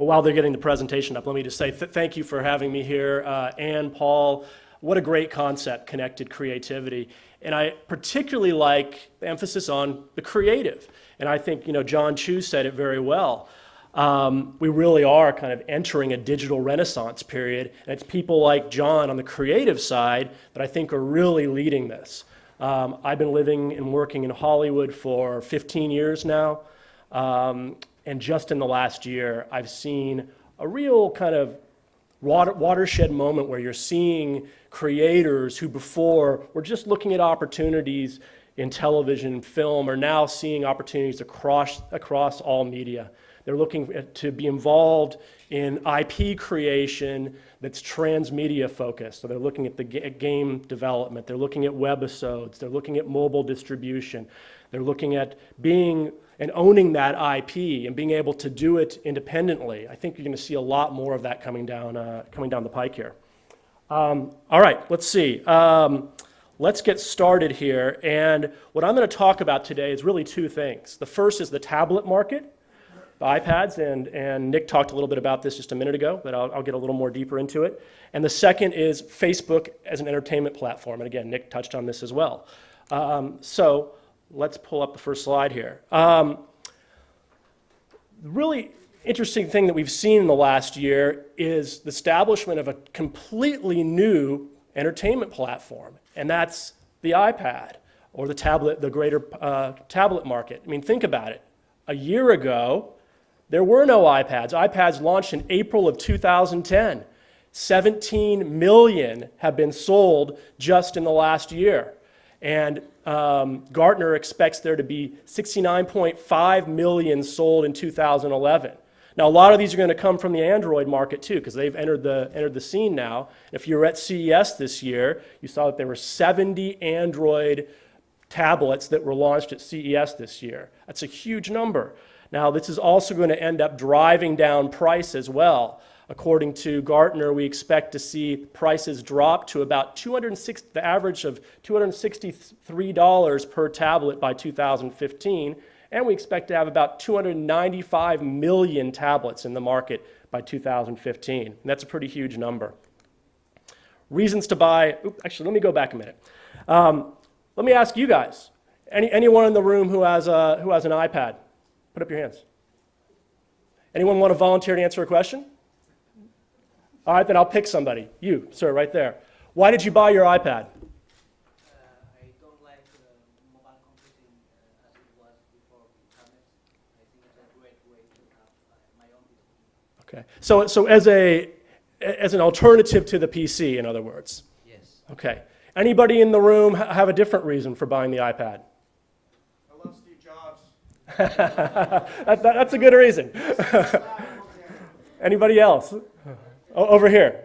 But while they're getting the presentation up, let me just say thank you for having me here. Ann, Paul, what a great concept, connected creativity. And I particularly like the emphasis on the creative. And I think, John Chu said it very well. We really are kind of entering a digital renaissance period, and it's people like John on the creative side that I think are really leading this. I've been living and working in Hollywood for 15 years now, and just in the last year, I've seen a real kind of watershed moment where you're seeing creators who before were just looking at opportunities in television, film, are now seeing opportunities across all media. They're looking to be involved in IP creation that's transmedia focused. So they're looking at the game development, they're looking at webisodes, they're looking at mobile distribution, they're looking at being and owning that IP and being able to do it independently. I think you're going to see a lot more of that coming down the pike here. All right, let's see. Let's get started here. And what I'm going to talk about today is really two things. The first is the tablet market, the iPads, and Nick talked a little bit about this just a minute ago, but I'll get a little more deeper into it. And the second is Facebook as an entertainment platform. And again, Nick touched on this as well. So let's pull up the first slide here. Really interesting thing that we've seen in the last year is the establishment of a completely new entertainment platform, and that's the iPad or the tablet, the greater tablet market. I mean, think about it. A year ago, there were no iPads. iPads launched in April of 2010. 17 million have been sold just in the last year. And Gartner expects there to be 69.5 million sold in 2011. Now, a lot of these are going to come from the Android market too, because they've entered the scene now. If you were at CES this year, you saw that there were 70 Android tablets that were launched at CES this year. That's a huge number. Now, this is also going to end up driving down price as well. According to Gartner, we expect to see prices drop to about the average of $263 per tablet by 2015, and we expect to have about 295 million tablets in the market by 2015. And that's a pretty huge number. Reasons to buy, actually, let me go back a minute. Let me ask you guys, anyone in the room who has an iPad? Put up your hands. Anyone want to volunteer to answer a question? All right, then I'll pick somebody. You, sir, right there. Why did you buy your iPad? I don't like mobile computing as it was before the internet. I think it's a great way to have my own PC. Okay, so as an alternative to the PC, in other words? Yes. Okay. Anybody in the room have a different reason for buying the iPad? I love Steve Jobs. That's a good reason. Anybody else? Over here.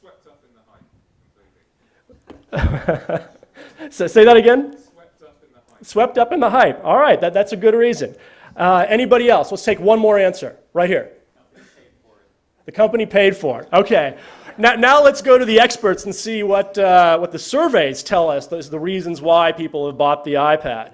Swept up in the hype. So say that again? Swept up in the hype. Swept up in the hype. All right, that's a good reason. Anybody else? Let's take one more answer. Right here. The company paid for it. Okay. Now let's go to the experts and see what the surveys tell us is the reasons why people have bought the iPad.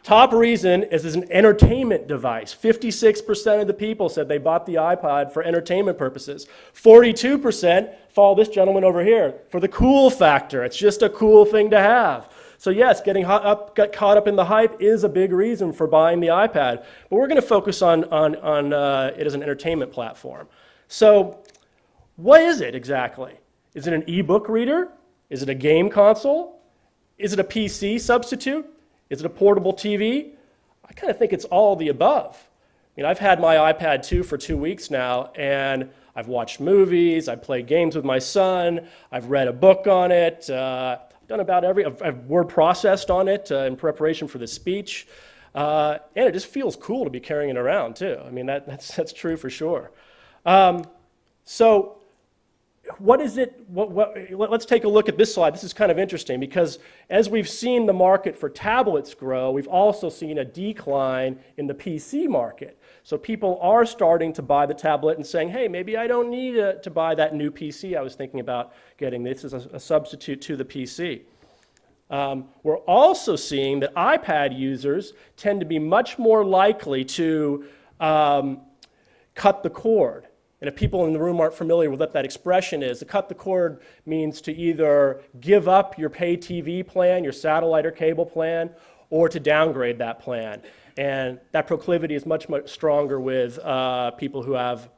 Top reason is as an entertainment device. 56% of the people said they bought the iPod for entertainment purposes. 42% follow this gentleman over here for the cool factor. It's just a cool thing to have. So yes, got caught up in the hype is a big reason for buying the iPad. But we're going to focus on it as an entertainment platform. So what is it exactly? Is it an ebook reader? Is it a game console? Is it a PC substitute? Is it a portable TV? I kind of think it's all of the above. I mean, I've had my iPad 2 for 2 weeks now, and I've watched movies, I've played games with my son, I've read a book on it, I've done about I've word processed on it in preparation for this speech, and it just feels cool to be carrying it around too. I mean, that's true for sure. So what is it? Let's take a look at this slide. This is kind of interesting because as we've seen the market for tablets grow, we've also seen a decline in the PC market. So people are starting to buy the tablet and saying, hey, maybe I don't need to buy that new PC I was thinking about getting. This is a substitute to the PC. We're also seeing that iPad users tend to be much more likely to cut the cord. And if people in the room aren't familiar with what that expression is, the cut the cord means to either give up your pay TV plan, your satellite or cable plan, or to downgrade that plan. And that proclivity is much, much stronger with people who have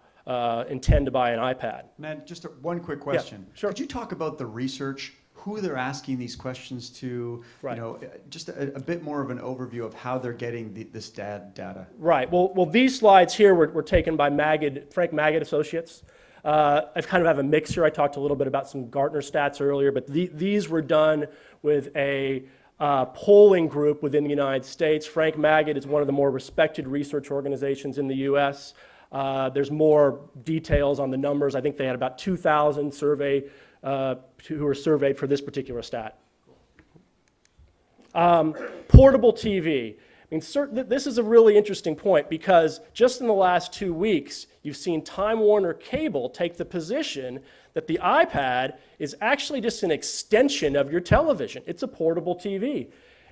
intend to buy an iPad. Matt, just one quick question. Yeah, sure. Could you talk about the research, who they're asking these questions to, Right. you know, just a bit more of an overview of how they're getting this data? Right. Well, these slides here were taken by Frank Magid Associates. I kind of have a mix here. I talked a little bit about some Gartner stats earlier, but these were done with a polling group within the United States. Frank Magid is one of the more respected research organizations in the U.S. There's more details on the numbers. I think they had about 2,000 who were surveyed for this particular stat. Portable TV. I mean, this is a really interesting point because just in the last 2 weeks, you've seen Time Warner Cable take the position that the iPad is actually just an extension of your television. It's a portable TV.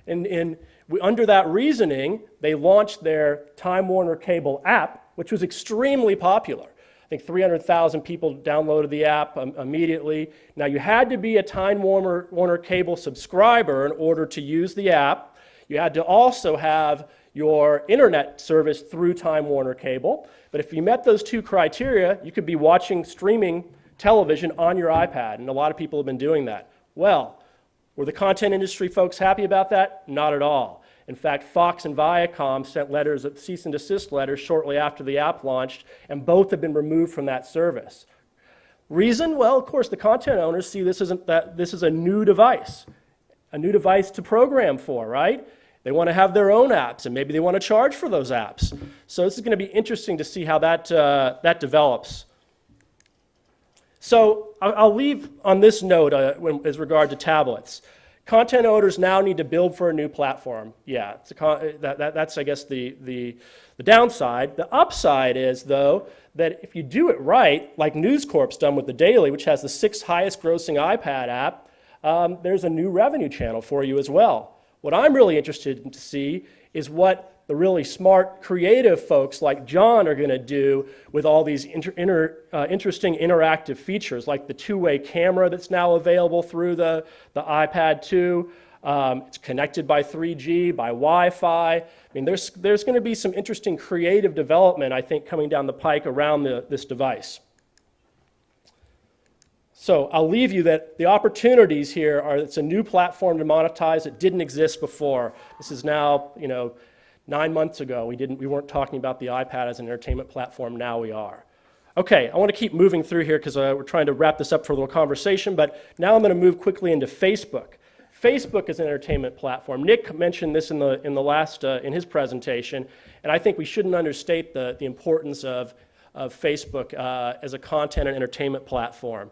And under that reasoning, they launched their Time Warner Cable app, which was extremely popular. I think 300,000 people downloaded the app immediately. Now, you had to be a Time Warner Cable subscriber in order to use the app. You had to also have your internet service through Time Warner Cable. But if you met those two criteria, you could be watching streaming television on your iPad, and a lot of people have been doing that. Well, were the content industry folks happy about that? Not at all. In fact, Fox and Viacom sent letters, cease and desist letters, shortly after the app launched, and both have been removed from that service. Reason? Well, of course, the content owners see this as a new device to program for, right? They want to have their own apps, and maybe they want to charge for those apps. So this is going to be interesting to see how that develops. So I'll leave on this note as regard to tablets. Content owners now need to build for a new platform. Yeah, that's I guess the downside. The upside is, though, that if you do it right, like News Corp's done with The Daily, which has the 6th highest grossing iPad app, there's a new revenue channel for you as well. What I'm really interested in to see is what the really smart, creative folks like John are going to do with all these interesting interactive features, like the two-way camera that's now available through the iPad 2. It's connected by 3G, by Wi-Fi. I mean, there's going to be some interesting creative development, I think, coming down the pike around this device. So I'll leave you that the opportunities here are it's a new platform to monetize. It didn't exist before. This is now, 9 months ago, we weren't talking about the iPad as an entertainment platform. Now we are. Okay, I want to keep moving through here because we're trying to wrap this up for a little conversation, but now I'm going to move quickly into Facebook. Facebook is an entertainment platform. Nick mentioned this in his presentation, and I think we shouldn't understate the importance of Facebook as a content and entertainment platform.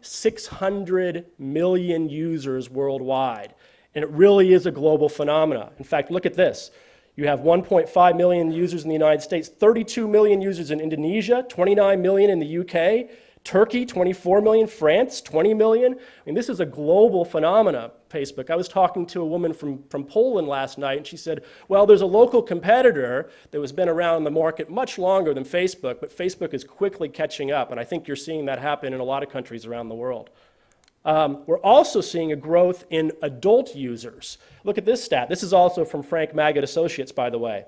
600 million users worldwide. And it really is a global phenomenon. In fact, look at this. You have 1.5 million users in the United States, 32 million users in Indonesia, 29 million in the UK, Turkey, 24 million, France, 20 million. I mean, this is a global phenomenon, Facebook. I was talking to a woman from Poland last night, and she said, well, there's a local competitor that has been around in the market much longer than Facebook, but Facebook is quickly catching up, and I think you're seeing that happen in a lot of countries around the world. We're also seeing a growth in adult users. Look at this stat. This is also from Frank Magid Associates, by the way.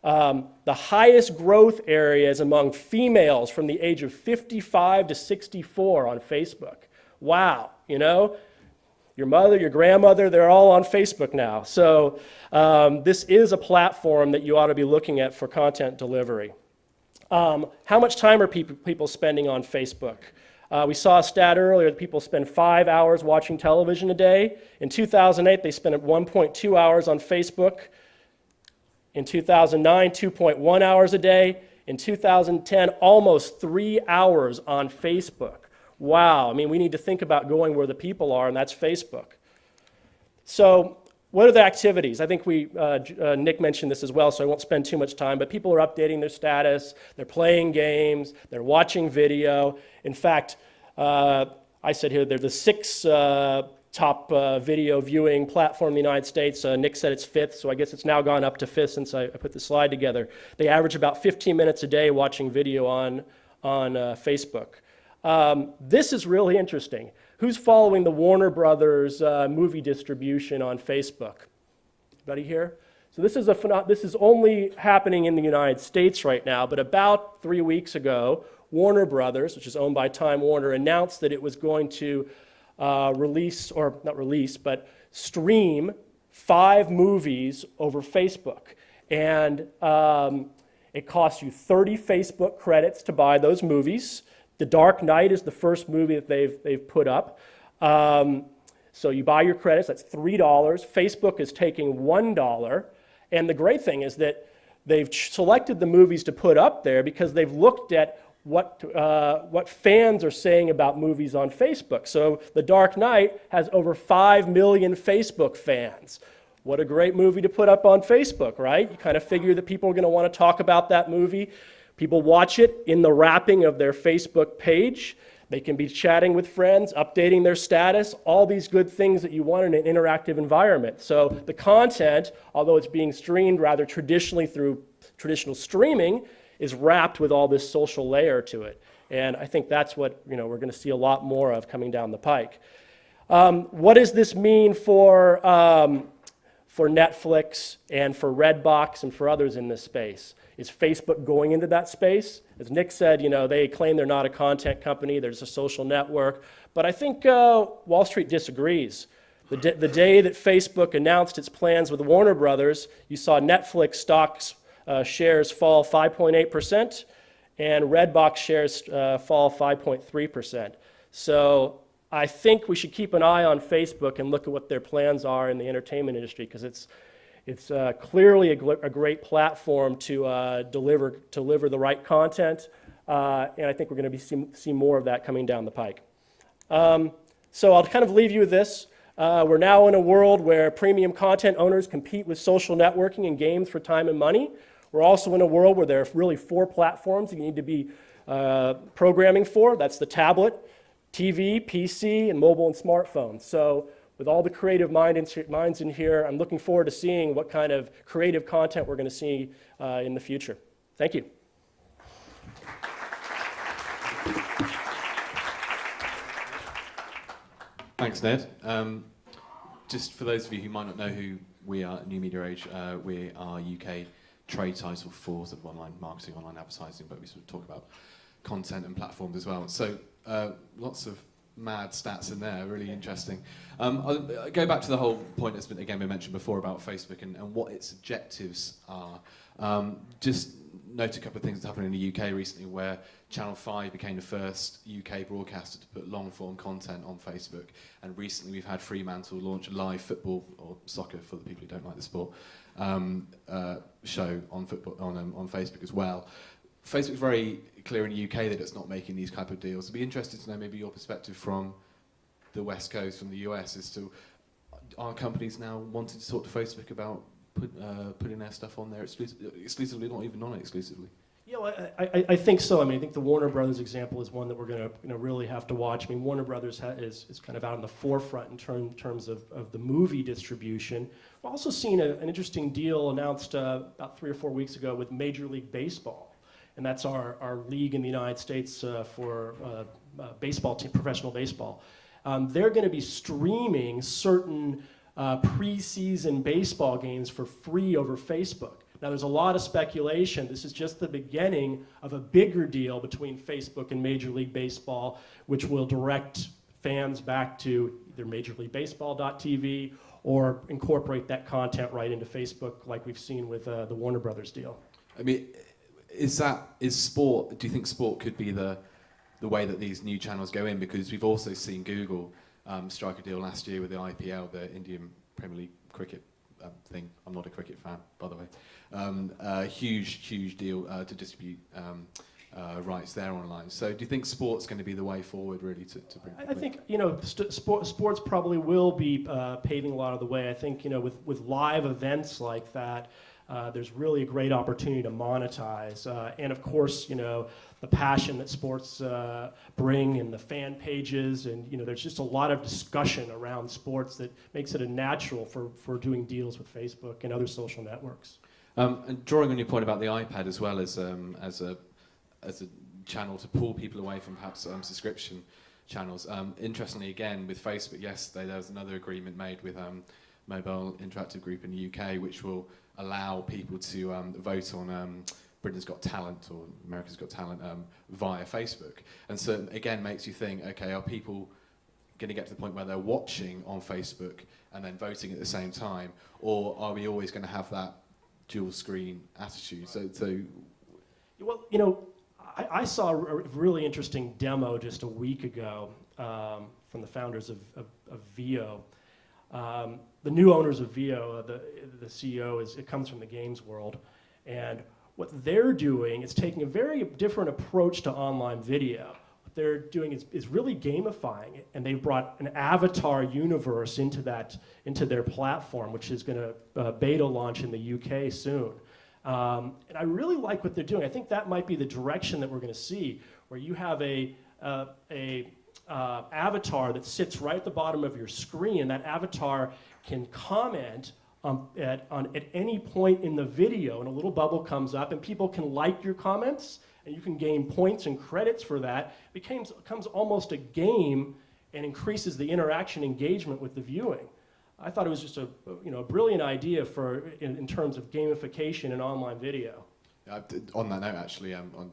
The highest growth area is among females from the age of 55 to 64 on Facebook. Wow, your mother, your grandmother, they're all on Facebook now. So this is a platform that you ought to be looking at for content delivery. How much time are people spending on Facebook? We saw a stat earlier that people spend 5 hours watching television a day. In 2008, they spent 1.2 hours on Facebook. In 2009, 2.1 hours a day. In 2010, almost 3 hours on Facebook. Wow, I mean, we need to think about going where the people are, and that's Facebook. So what are the activities? I think Nick mentioned this as well, so I won't spend too much time, but people are updating their status, they're playing games, they're watching video. In fact, I said here, they're the 6 top video viewing platform in the United States. Nick said it's fifth, so I guess it's now gone up to fifth since I put the slide together. They average about 15 minutes a day watching video on Facebook. This is really interesting. Who's following the Warner Brothers movie distribution on Facebook? Anybody here? So this is only happening in the United States right now, but about 3 weeks ago, Warner Brothers, which is owned by Time Warner, announced that it was going to stream 5 movies over Facebook. And it costs you 30 Facebook credits to buy those movies. The Dark Knight is the first movie that they've put up. So you buy your credits, that's $3. Facebook is taking $1. And the great thing is that they've selected the movies to put up there because they've looked at what fans are saying about movies on Facebook. So The Dark Knight has over 5 million Facebook fans. What a great movie to put up on Facebook, right? You kind of figure that people are going to want to talk about that movie. People watch it in the wrapping of their Facebook page. They can be chatting with friends, updating their status, all these good things that you want in an interactive environment. So the content, although it's being streamed rather traditionally through traditional streaming, is wrapped with all this social layer to it. And I think that's what we're going to see a lot more of coming down the pike. What does this mean for Netflix and for Redbox and for others in this space? Is Facebook going into that space? As Nick said, they claim they're not a content company, they're just a social network. But I think Wall Street disagrees. The day that Facebook announced its plans with Warner Brothers, you saw Netflix stocks shares fall 5.8%, and Redbox shares fall 5.3%. So I think we should keep an eye on Facebook and look at what their plans are in the entertainment industry, because it's clearly a great platform to deliver the right content, and I think we're going to see more of that coming down the pike. So I'll kind of leave you with this. We're now in a world where premium content owners compete with social networking and games for time and money. We're also in a world where there are really 4 platforms you need to be programming for. That's the tablet, TV, PC, and mobile and smartphone. So with all the creative minds in here, I'm looking forward to seeing what kind of creative content we're going to see in the future. Thank you. Thanks, Ned. Just for those of you who might not know who we are at New Media Age, we are UK trade title for sort of online marketing, online advertising, but we sort of talk about content and platforms as well. So lots of mad stats in there, really interesting. I'll go back to the whole point that's been mentioned before about Facebook and what its objectives are. Just note a couple of things that happened in the UK recently where Channel 5 became the first UK broadcaster to put long-form content on Facebook, and recently we've had Fremantle launch a live football, or soccer for the people who don't like the sport, show on Facebook as well. Facebook's very clear in the UK that it's not making these type of deals. I'd be interested to know maybe your perspective from the West Coast, from the US, as to are companies now wanting to talk to Facebook about putting their stuff on there exclusively, not even non-exclusively? Yeah, well, I think so. I think the Warner Brothers example is one that we're going to really have to watch. Warner Brothers is kind of out in the forefront in terms of the movie distribution. We've also seen an interesting deal announced about 3 or 4 weeks ago with Major League Baseball, and that's our league in the United States for baseball team, professional baseball. They're going to be streaming certain preseason baseball games for free over Facebook. Now, there's a lot of speculation. This is just the beginning of a bigger deal between Facebook and Major League Baseball, which will direct fans back to either MajorLeagueBaseball.tv or incorporate that content right into Facebook, like we've seen with the Warner Brothers deal. Is sport? Do you think sport could be the way that these new channels go in? Because we've also seen Google strike a deal last year with the IPL, the Indian Premier League cricket thing. I'm not a cricket fan, by the way. Huge deal to distribute rights there online. So do you think sport's going to be the way forward, really, to bring? I think sports probably will be paving a lot of the way. I think with live events like that, there's really a great opportunity to monetize. And of course, the passion that sports bring and the fan pages, and there's just a lot of discussion around sports that makes it a natural for doing deals with Facebook and other social networks. And drawing on your point about the iPad as well as a channel to pull people away from perhaps subscription channels. Interestingly, again with Facebook, yesterday there was another agreement made with Mobile Interactive Group in the UK, which will allow people to vote on Britain's Got Talent or America's Got Talent via Facebook. And so again makes you think, okay, are people going to get to the point where they're watching on Facebook and then voting at the same time, or are we always going to have that dual screen attitude? So well, I saw a really interesting demo just a week ago from the founders of Vio. The new owners of Vio, the CEO, it comes from the games world, and what they're doing is taking a very different approach to online video. What they're doing is really gamifying it, and they've brought an avatar universe into their platform, which is going to beta launch in the UK soon. And I really like what they're doing. I think that might be the direction that we're going to see, where you have a avatar that sits right at the bottom of your screen, and that avatar can comment at any point in the video, and a little bubble comes up, and people can like your comments, and you can gain points and credits for that. It becomes almost a game and increases the interaction engagement with the viewing. I thought it was just a brilliant idea in terms of gamification and online video. On that note, actually, talking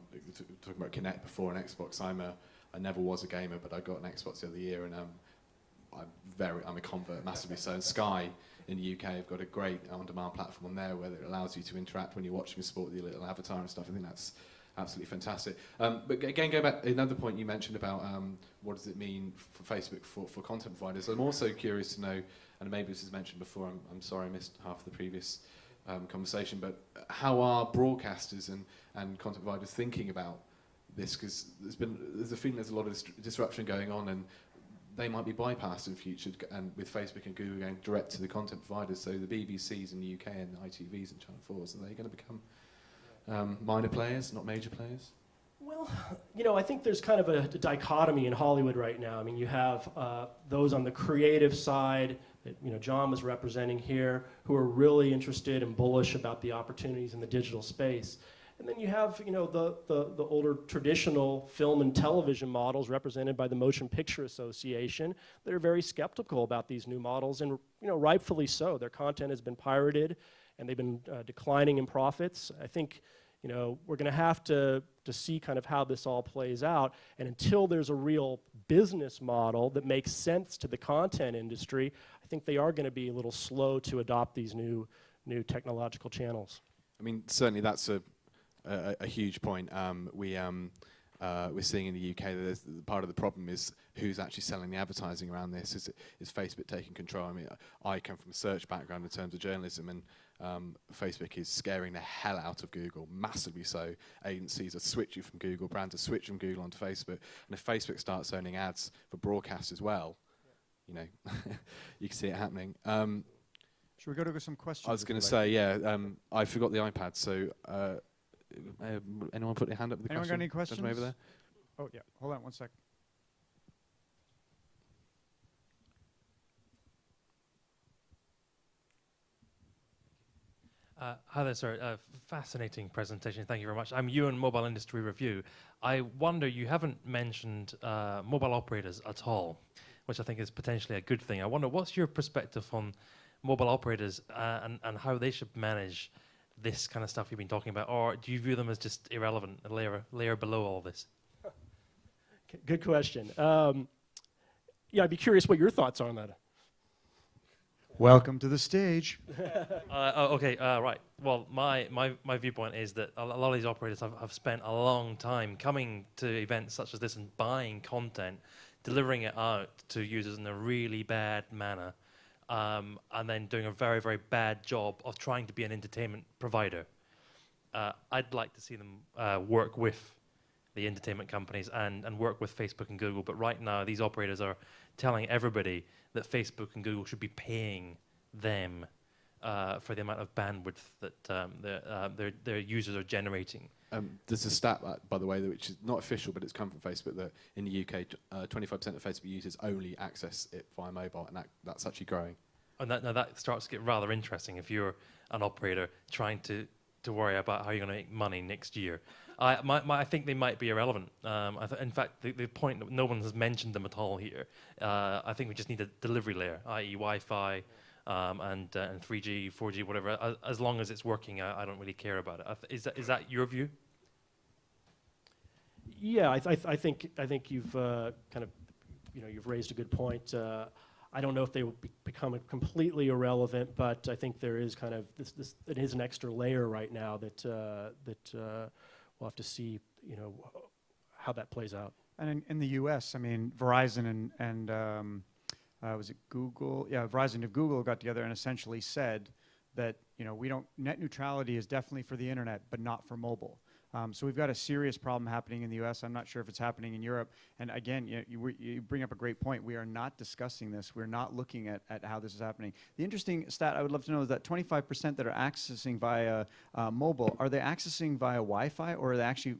about Kinect before and Xbox, I never was a gamer, but I got an Xbox the other year, and I'm a convert massively. So Sky in the UK have got a great on-demand platform on there where it allows you to interact when you're watching a sport with your little avatar and stuff. I think that's absolutely fantastic. But again, going back, another point you mentioned about what does it mean for Facebook for content providers. I'm also curious to know, and maybe this was mentioned before, I'm sorry I missed half of the previous conversation, but how are broadcasters and content providers thinking about this? Because there's a feeling there's a lot of disruption going on, and they might be bypassed in future, and with Facebook and Google going direct to the content providers, so the BBCs in the UK and the ITVs and Channel 4s, are they going to become minor players, not major players? Well, I think there's kind of a dichotomy in Hollywood right now. I mean, you have those on the creative side that John was representing here, who are really interested and bullish about the opportunities in the digital space. And then you have, the older traditional film and television models represented by the Motion Picture Association that are very skeptical about these new models, and rightfully so. Their content has been pirated, and they've been declining in profits. I think, we're going to have to see kind of how this all plays out, and until there's a real business model that makes sense to the content industry, I think they are going to be a little slow to adopt these new technological channels. I mean, certainly that's a huge point. We're seeing in the UK that part of the problem is who's actually selling the advertising around this. Is Facebook taking control? I mean, I come from a search background in terms of journalism, and Facebook is scaring the hell out of Google, massively so. Agencies are switching from Google, brands are switching from Google onto Facebook, and if Facebook starts owning ads for broadcast as well, you can see it happening. Should we go to some questions? I was going to say, I forgot the iPad, so. Anyone put their hand up with the Anyone got any questions? Over there? Oh, yeah. Hold on one sec. Hi there, sir. Fascinating presentation. Thank you very much. I'm Ewan, Mobile Industry Review. I wonder, you haven't mentioned mobile operators at all, which I think is potentially a good thing. I wonder, what's your perspective on mobile operators and how they should manage this kind of stuff you've been talking about, or do you view them as just irrelevant, a layer below all this? Good question. I'd be curious what your thoughts are on that. Welcome to the stage. Okay, right. Well, my viewpoint is that a lot of these operators have spent a long time coming to events such as this and buying content, delivering it out to users in a really bad manner, and then doing a very, very bad job of trying to be an entertainment provider. I'd like to see them work with the entertainment companies and work with Facebook and Google, but right now these operators are telling everybody that Facebook and Google should be paying them for the amount of bandwidth that their users are generating. There's a stat, by the way, which is not official, but it's come from Facebook, that in the UK, 25% of Facebook users only access it via mobile, and that's actually growing. And now that starts to get rather interesting if you're an operator trying to worry about how you're going to make money next year. I think they might be irrelevant. In fact, the point that no one has mentioned them at all here, I think we just need a delivery layer, i.e. Wi-Fi and 3G, 4G, whatever. As long as it's working, I don't really care about it. Is that your view? Yeah, I think you've kind of, you've raised a good point. I don't know if they will become completely irrelevant, but I think there is kind of this. It is an extra layer right now that we'll have to see, how that plays out. And in the U.S., I mean, Verizon and was it Google? Yeah, Verizon and Google got together and essentially said that net neutrality is definitely for the internet, but not for mobile. So we've got a serious problem happening in the U.S. I'm not sure if it's happening in Europe. And again, you bring up a great point. We are not discussing this. We're not looking at how this is happening. The interesting stat I would love to know is that 25% that are accessing via mobile, are they accessing via Wi-Fi, or are they actually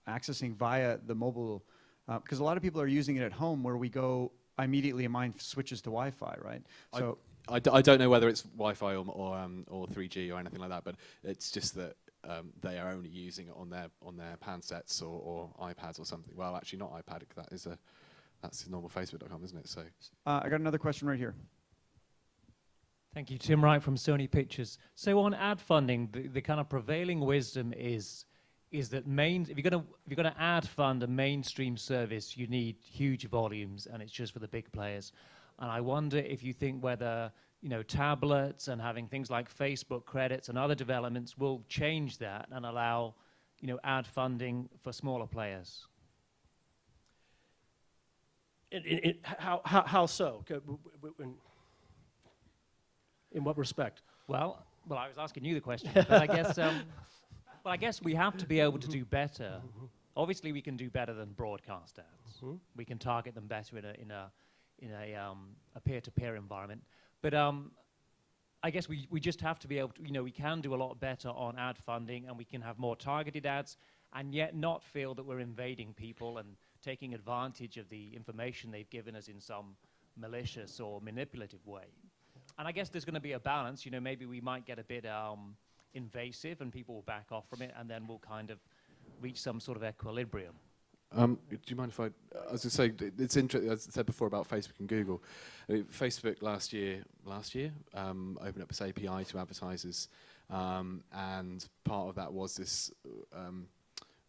accessing via the mobile? Because a lot of people are using it at home, where we go immediately and mine switches to Wi-Fi, right? So I don't know whether it's Wi-Fi or 3G or anything like that, but it's just that they are only using it on their handsets or iPads or something. Well, actually, not iPad. That's normal Facebook.com, isn't it? So I got another question right here. Thank you, Tim Wright from Sony Pictures. So on ad funding, the kind of prevailing wisdom is that if you're going to ad fund a mainstream service, you need huge volumes, and it's just for the big players. And I wonder if you think whether tablets and having things like Facebook credits and other developments will change that and allow ad funding for smaller players. How so? In what respect? Well, I was asking you the question, but I guess. Well, I guess we have to be able to do better. Obviously, we can do better than broadcast ads. We can target them better in a peer-to-peer environment. But I guess we just have to be able to, we can do a lot better on ad funding, and we can have more targeted ads, and yet not feel that we're invading people and taking advantage of the information they've given us in some malicious or manipulative way. And I guess there's going to be a balance. Maybe we might get a bit invasive and people will back off from it, and then we'll kind of reach some sort of equilibrium. Do you mind if I was to say, it's interesting, as I said before about Facebook and Google. Facebook last year opened up its API to advertisers, and part of that was this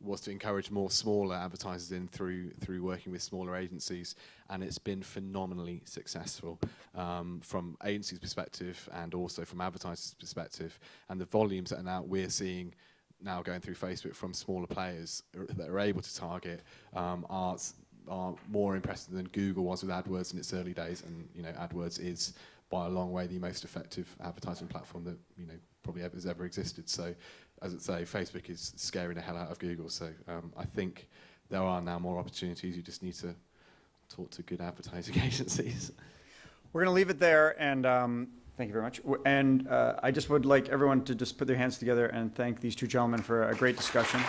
was to encourage more smaller advertisers in through working with smaller agencies, and it's been phenomenally successful from agencies' perspective and also from advertisers' perspective. And the volumes that we're seeing now going through Facebook from smaller players that are able to target are more impressive than Google was with AdWords in its early days. And AdWords is by a long way the most effective advertising platform that probably has ever existed. So, as I say, Facebook is scaring the hell out of Google. So I think there are now more opportunities. You just need to talk to good advertising agencies. We're going to leave it there, and thank you very much. And I just would like everyone to just put their hands together and thank these two gentlemen for a great discussion.